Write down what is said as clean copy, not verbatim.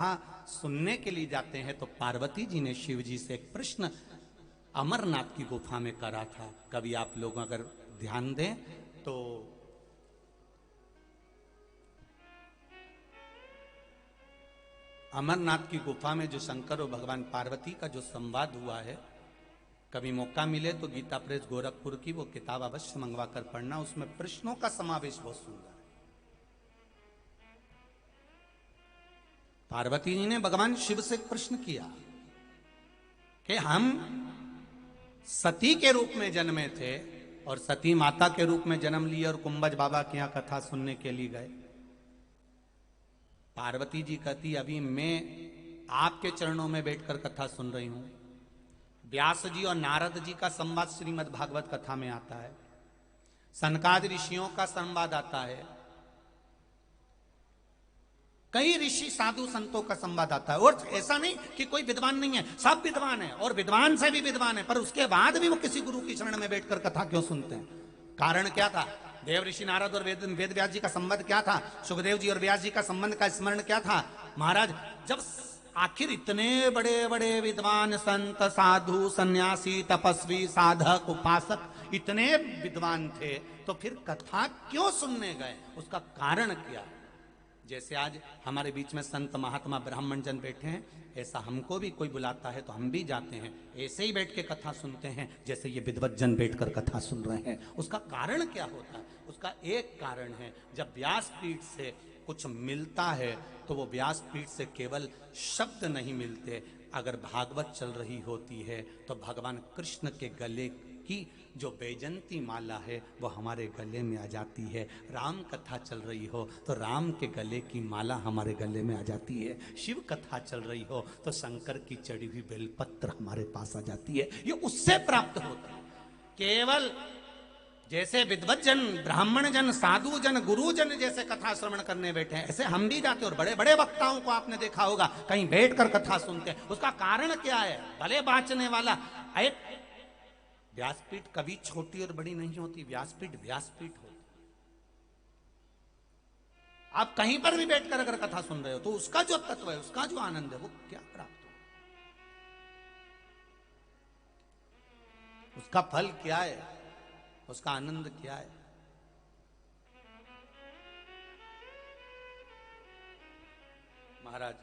हाँ, सुनने के लिए जाते हैं तो पार्वती जी ने शिव जी से एक प्रश्न अमरनाथ की गुफा में करा था। कभी आप लोग अगर ध्यान दें तो अमरनाथ की गुफा में जो शंकर और भगवान पार्वती का जो संवाद हुआ है, कभी मौका मिले तो गीता प्रेस गोरखपुर की वो किताब अवश्य मंगवा कर पढ़ना। उसमें प्रश्नों का समावेश बहुत सुंदर है। पार्वती जी ने भगवान शिव से एक प्रश्न किया कि हम सती के रूप में जन्मे थे और सती माता के रूप में जन्म लिए और कुंभज बाबा के यहां कथा सुनने के लिए गए। पार्वती जी कहती अभी मैं आपके चरणों में बैठकर कथा सुन रही हूं। व्यास जी और नारद जी का संवाद श्रीमद् भागवत कथा में आता है, सनकादि ऋषियों का संवाद आता है, कई ऋषि साधु संतों का संवाद आता है। और ऐसा नहीं कि कोई विद्वान नहीं है, सब विद्वान है और विद्वान से भी विद्वान है, पर उसके बाद भी वो किसी गुरु की शरण में बैठकर कथा क्यों सुनते हैं? कारण क्या था? देव ऋषि नारद और वेद व्यास जी का संबंध क्या था? सुखदेव जी और व्यास जी का संबंध का स्मरण क्या था? महाराज, जब आखिर इतने बड़े बड़े विद्वान संत साधु सन्यासी तपस्वी साधक उपासक इतने विद्वान थे, तो फिर कथा क्यों सुनने गए? उसका कारण क्या? जैसे आज हमारे बीच में संत महात्मा ब्राह्मण जन बैठे हैं, ऐसा हमको भी कोई बुलाता है तो हम भी जाते हैं, ऐसे ही बैठ के कथा सुनते हैं जैसे ये विद्वत जन बैठकर कथा सुन रहे हैं। उसका कारण क्या होता है? उसका एक कारण है, जब व्यासपीठ से कुछ मिलता है तो वो व्यासपीठ से केवल शब्द नहीं मिलते। अगर भागवत चल रही होती है तो भगवान कृष्ण के गले की जो बैजंती माला है वो हमारे गले में आ जाती है। राम कथा चल रही हो तो राम के गले की माला हमारे गले में आ जाती है। शिव कथा चल रही हो तो शंकर की चढ़ी हुई बेलपत्र हमारे पास आ जाती है। ये उससे प्राप्त होता है। केवल जैसे विद्वत जन, ब्राह्मण जन, साधु जन, गुरु जन जैसे कथा श्रवण करने बैठे हैं, ऐसे हम भी जाते हैं। और बड़े बड़े वक्ताओं को आपने देखा होगा कहीं बैठकर कथा सुनते हैं। उसका कारण क्या है? भले बाँचने वाला एक व्यासपीठ कभी छोटी और बड़ी नहीं होती, व्यासपीठ व्यासपीठ होती। आप कहीं पर भी बैठकर अगर कथा सुन रहे हो तो उसका जो तत्व है, उसका जो आनंद है, वो क्या प्राप्त हो, उसका फल क्या है, उसका आनंद क्या है? महाराज,